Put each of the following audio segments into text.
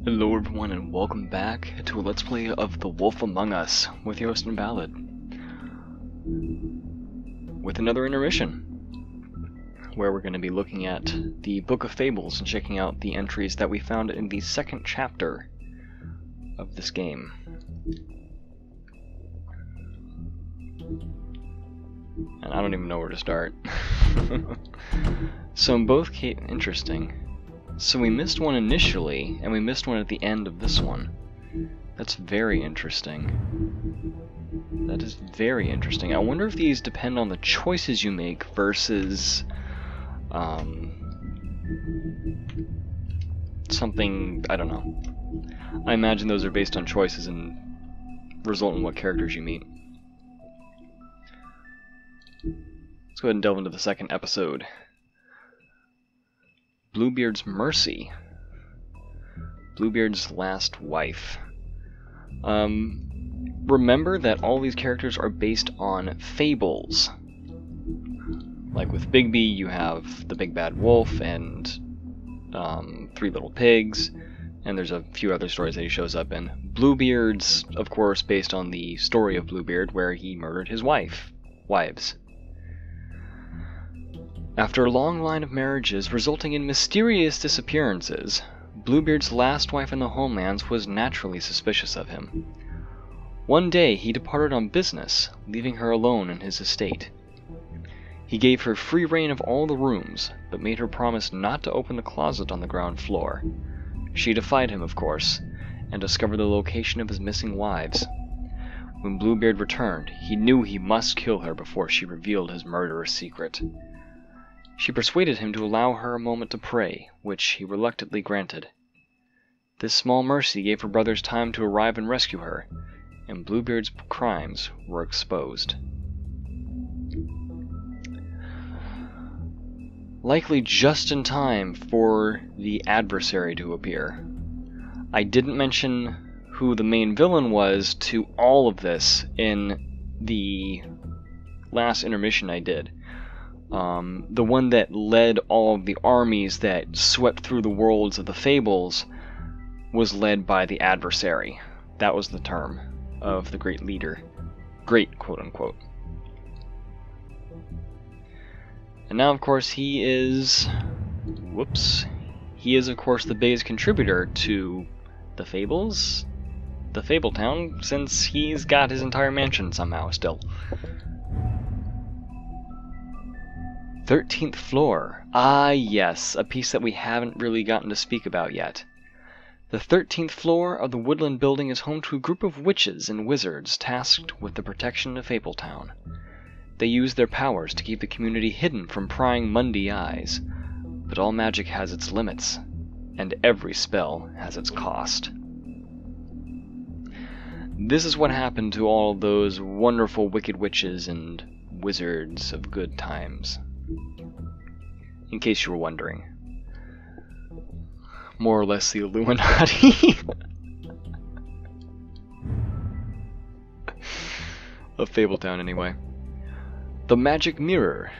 Hello everyone and welcome back to a Let's Play of The Wolf Among Us with your host and Ballad. With another intermission, where we're going to be looking at the Book of Fables and checking out the entries that we found in the second chapter of this game. And I don't even know where to start. So in both cases, interesting. So we missed one initially, and we missed one at the end of this one. That's very interesting. That is very interesting. I wonder if these depend on the choices you make versus something, I don't know. I imagine those are based on choices and result in what characters you meet. Let's go ahead and delve into the second episode. Bluebeard's Mercy. Bluebeard's last wife. Remember that all these characters are based on fables. Like with Bigby, you have the big bad wolf and three little pigs, and there's a few other stories that he shows up in. Bluebeard's, of course, based on the story of Bluebeard, where he murdered his wives. After a long line of marriages resulting in mysterious disappearances, Bluebeard's last wife in the homelands was naturally suspicious of him. One day he departed on business, leaving her alone in his estate. He gave her free rein of all the rooms, but made her promise not to open the closet on the ground floor. She defied him, of course, and discovered the location of his missing wives. When Bluebeard returned, he knew he must kill her before she revealed his murderous secret. She persuaded him to allow her a moment to pray, which he reluctantly granted. This small mercy gave her brothers time to arrive and rescue her, and Bluebeard's crimes were exposed. Likely just in time for the adversary to appear. I didn't mention who the main villain was to all of this in the last intermission I did. The one that led all of the armies that swept through the worlds of the Fables was led by the adversary. That was the term of the great leader. Great, quote-unquote. And now, of course, he is, of course, the biggest contributor to the Fables, the Fable Town, since he's got his entire mansion somehow still. 13th floor. Ah, yes, a piece that we haven't really gotten to speak about yet. The 13th floor of the Woodland Building is home to a group of witches and wizards tasked with the protection of Fabletown. They use their powers to keep the community hidden from prying Mundy eyes, but all magic has its limits, and every spell has its cost. This is what happened to all those wonderful wicked witches and wizards of good times. In case you were wondering. More or less the Illuminati of Fabletown, anyway. The Magic Mirror.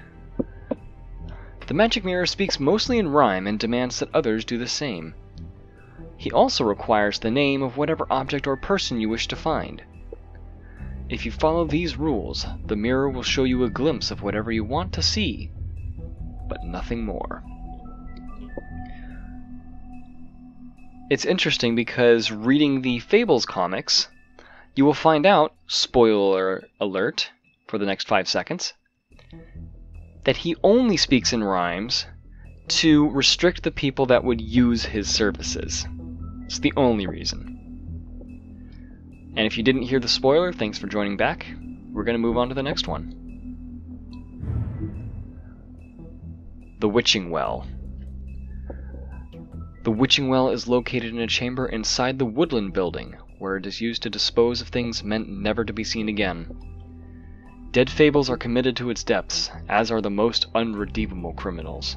The Magic Mirror speaks mostly in rhyme and demands that others do the same. He also requires the name of whatever object or person you wish to find. If you follow these rules, the mirror will show you a glimpse of whatever you want to see, but nothing more. It's interesting because reading the Fables comics, you will find out, spoiler alert for the next 5 seconds, that he only speaks in rhymes to restrict the people that would use his services. It's the only reason. And if you didn't hear the spoiler, thanks for joining back. We're going to move on to the next one. The Witching Well. The Witching Well is located in a chamber inside the Woodland Building, where it is used to dispose of things meant never to be seen again. Dead fables are committed to its depths, as are the most unredeemable criminals.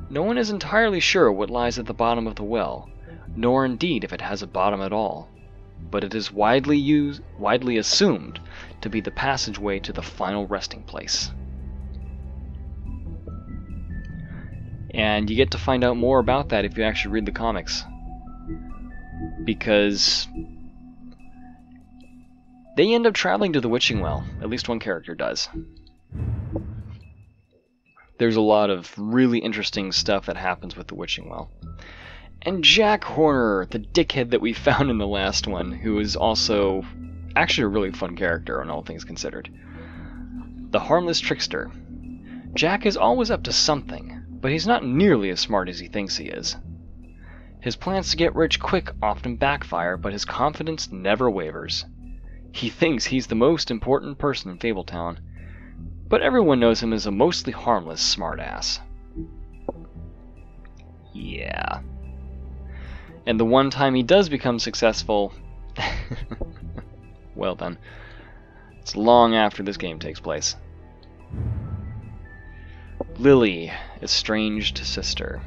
No one is entirely sure what lies at the bottom of the well, nor indeed if it has a bottom at all, but it is widely assumed to be the passageway to the final resting place. And you get to find out more about that if you actually read the comics. because they end up traveling to the Witching Well. At least one character does. There's a lot of really interesting stuff that happens with the Witching Well. And Jack Horner, the dickhead that we found in the last one, who is also actually a really fun character on all things considered. The harmless trickster. Jack is always up to something, but he's not nearly as smart as he thinks he is. His plans to get rich quick often backfire, but his confidence never wavers. He thinks he's the most important person in Fabletown, but everyone knows him as a mostly harmless smartass. Yeah. And the one time he does become successful, well then, it's long after this game takes place. Lily, estranged sister.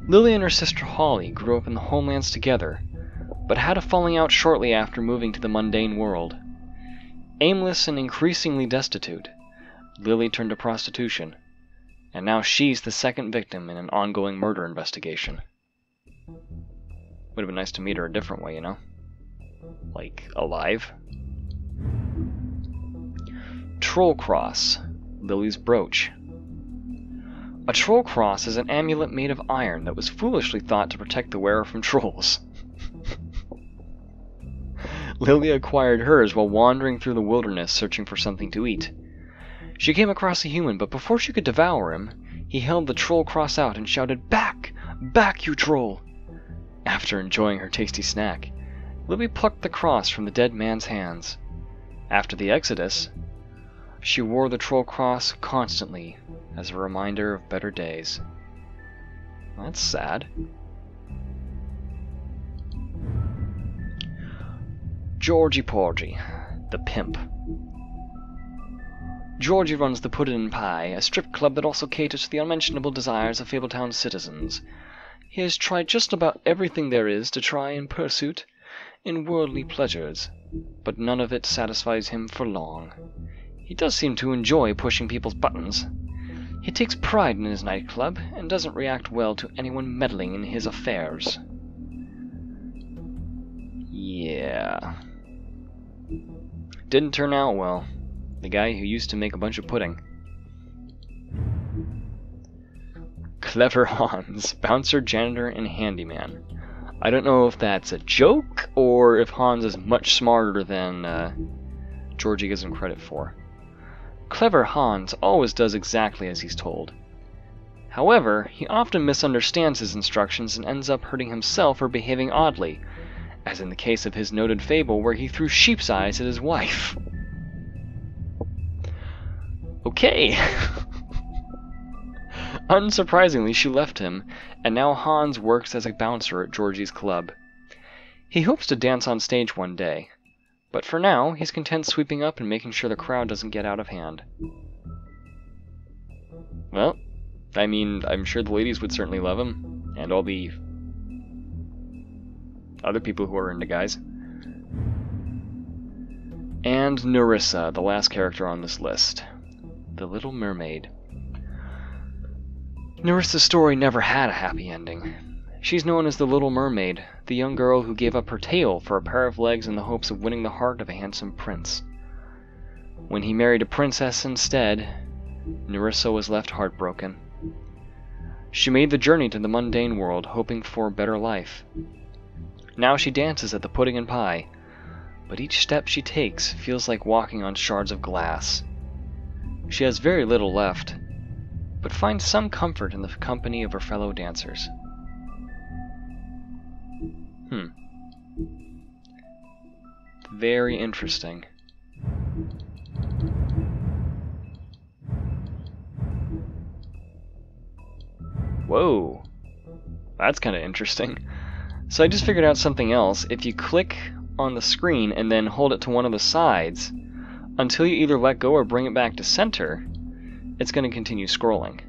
Lily and her sister Holly grew up in the homelands together, but had a falling out shortly after moving to the mundane world. Aimless and increasingly destitute, Lily turned to prostitution, and now she's the second victim in an ongoing murder investigation. Would have been nice to meet her a different way, you know? Like, alive? Troll Cross, Lily's brooch. A troll cross is an amulet made of iron that was foolishly thought to protect the wearer from trolls. Lily acquired hers while wandering through the wilderness searching for something to eat. She came across a human, but before she could devour him, he held the troll cross out and shouted, "Back! Back, you troll!" After enjoying her tasty snack, Lily plucked the cross from the dead man's hands. After the Exodus, she wore the troll cross constantly as a reminder of better days. That's sad. Georgie Porgie, the pimp. Georgie runs the Puddin' Pie, a strip club that also caters to the unmentionable desires of Fabletown's citizens. He has tried just about everything there is to try and pursuit in worldly pleasures, but none of it satisfies him for long. He does seem to enjoy pushing people's buttons. He takes pride in his nightclub and doesn't react well to anyone meddling in his affairs. Yeah. Didn't turn out well. The guy who used to make a bunch of pudding. Clever Hans, bouncer, janitor, and handyman. I don't know if that's a joke or if Hans is much smarter than Georgie gives him credit for. Clever Hans always does exactly as he's told. However, he often misunderstands his instructions and ends up hurting himself or behaving oddly, as in the case of his noted fable where he threw sheep's eyes at his wife. Okay. Unsurprisingly, she left him, and now Hans works as a bouncer at Georgie's club. He hopes to dance on stage one day, but for now, he's content sweeping up and making sure the crowd doesn't get out of hand. Well, I mean, I'm sure the ladies would certainly love him, and all the other people who are into guys. And Nerissa, the last character on this list. The Little Mermaid. Nerissa's story never had a happy ending. She's known as the Little Mermaid, the young girl who gave up her tail for a pair of legs in the hopes of winning the heart of a handsome prince. When he married a princess instead, Nerissa was left heartbroken. She made the journey to the mundane world, hoping for a better life. Now she dances at the Pudding and Pie, but each step she takes feels like walking on shards of glass. She has very little left, but finds some comfort in the company of her fellow dancers. Very interesting. Whoa, that's kind of interesting. So I just figured out something else. If you click on the screen and then hold it to one of the sides, until you either let go or bring it back to center, it's going to continue scrolling.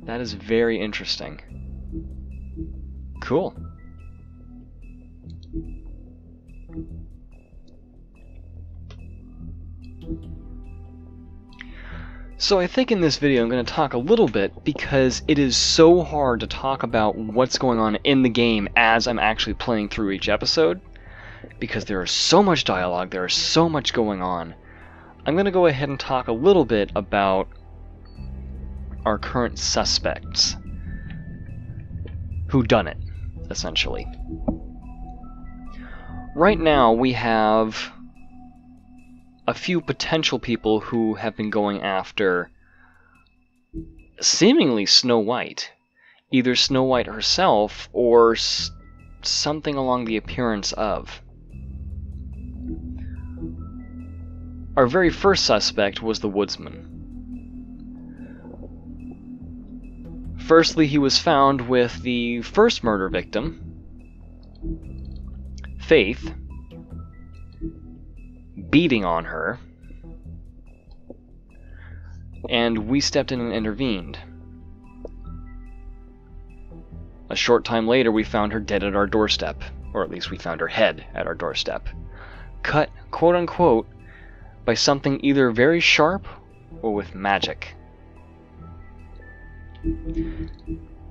That is very interesting. Cool. So I think in this video I'm going to talk a little bit, because it is so hard to talk about what's going on in the game as I'm actually playing through each episode, because there is so much dialogue, there is so much going on. I'm going to go ahead and talk a little bit about our current suspects. Who done it, essentially. Right now we have a few potential people who have been going after seemingly Snow White. Either Snow White herself or something along the appearance of. Our very first suspect was the woodsman. Firstly, he was found with the first murder victim, Faith, beating on her, and we stepped in and intervened. A short time later, we found her dead at our doorstep, or at least we found her head at our doorstep, cut, quote-unquote, by something either very sharp or with magic.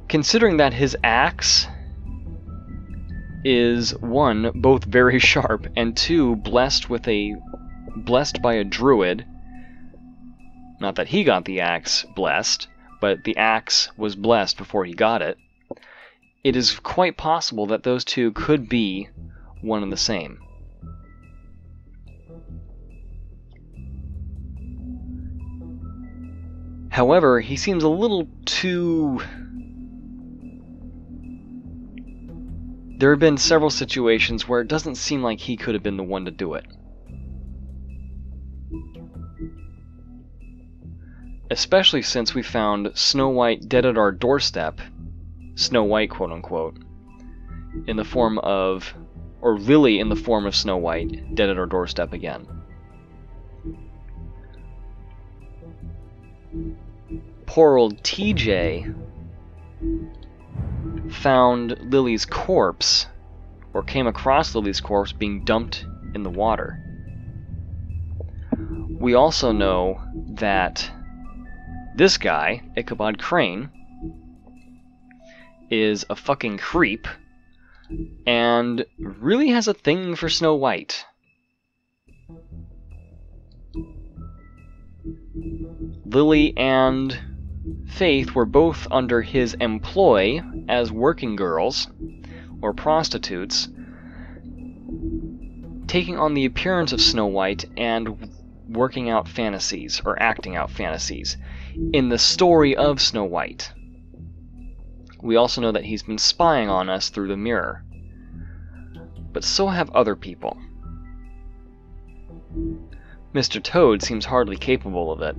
Considering that his axe is, one, both very sharp, and two, blessed by a druid. Not that he got the axe blessed, but the axe was blessed before he got it. It is quite possible that those two could be one and the same. However, he seems a little too... There have been several situations where it doesn't seem like he could have been the one to do it. Especially since we found Snow White dead at our doorstep, Snow White quote-unquote, in the form of, or Lily in the form of Snow White, dead at our doorstep again. Poor old TJ found Lily's corpse, or came across Lily's corpse being dumped in the water. We also know that this guy, Ichabod Crane, is a fucking creep, and really has a thing for Snow White. Lily and Faith were both under his employ as working girls, or prostitutes, taking on the appearance of Snow White and working out fantasies, or acting out fantasies, in the story of Snow White. We also know that he's been spying on us through the mirror. But so have other people. Mr. Toad seems hardly capable of it.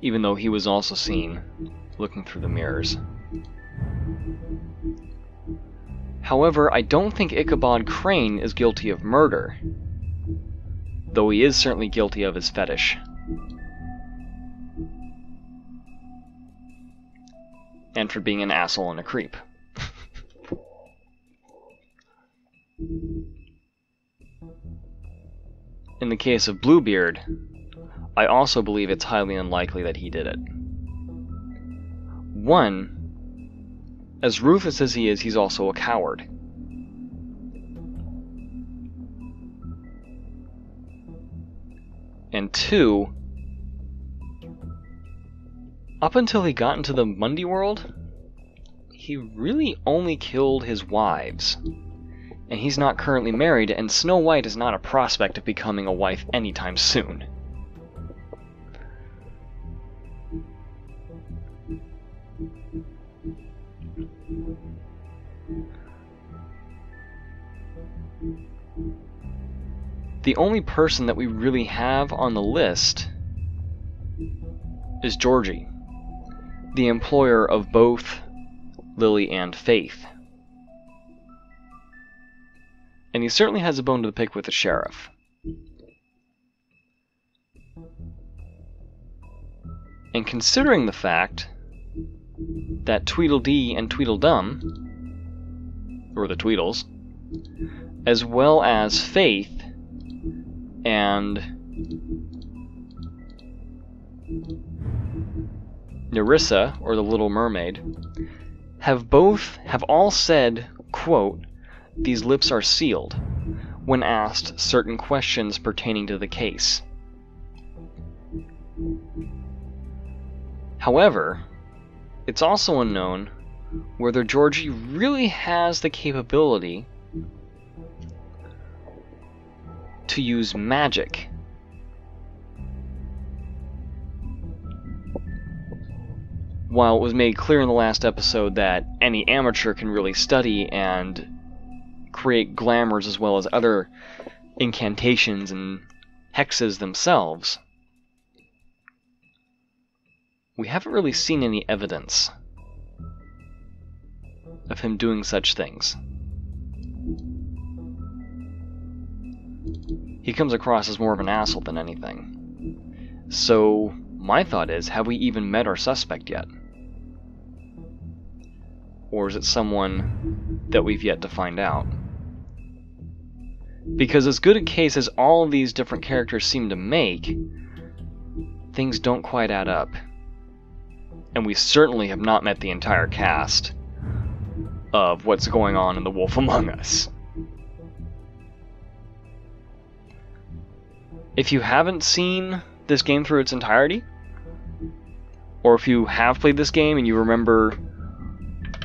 Even though he was also seen looking through the mirrors. However, I don't think Ichabod Crane is guilty of murder, though he is certainly guilty of his fetish. And for being an asshole and a creep. In the case of Bluebeard, I also believe it's highly unlikely that he did it. One, as ruthless as he is, he's also a coward. And two, up until he got into the Mundy world, he really only killed his wives. And he's not currently married, and Snow White is not a prospect of becoming a wife anytime soon. The only person that we really have on the list is Georgie, the employer of both Lily and Faith. And he certainly has a bone to pick with the sheriff. And considering the fact that Tweedledee and Tweedledum, or the Tweedles, as well as Faith, and Nerissa, or the Little Mermaid, have all said, quote, "These lips are sealed," when asked certain questions pertaining to the case. However, it's also unknown whether Georgie really has the capability to use magic. While it was made clear in the last episode that any amateur can really study and create glamours as well as other incantations and hexes themselves, we haven't really seen any evidence of him doing such things. He comes across as more of an asshole than anything. So, my thought is, have we even met our suspect yet? Or is it someone that we've yet to find out? Because as good a case as all of these different characters seem to make, things don't quite add up. And we certainly have not met the entire cast of what's going on in The Wolf Among Us. If you haven't seen this game through its entirety, or if you have played this game and you remember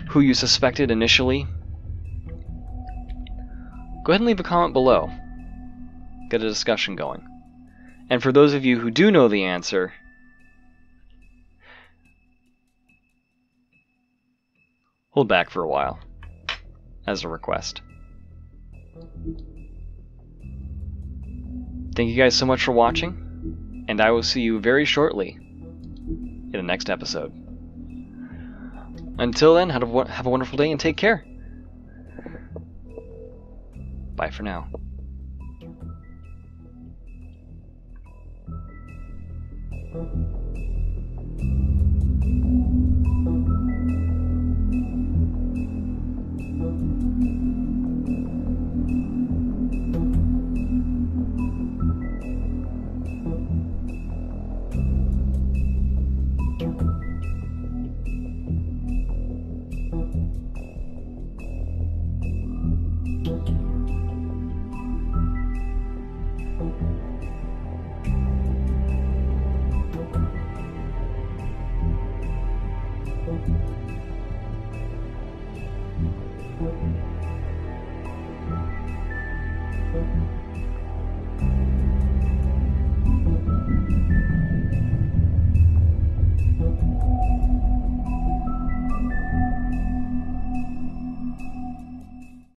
who you suspected initially, go ahead and leave a comment below. Get a discussion going. And for those of you who do know the answer, hold back for a while, as a request. Thank you guys so much for watching, and I will see you very shortly in the next episode. Until then, have a wonderful day and take care. Bye for now.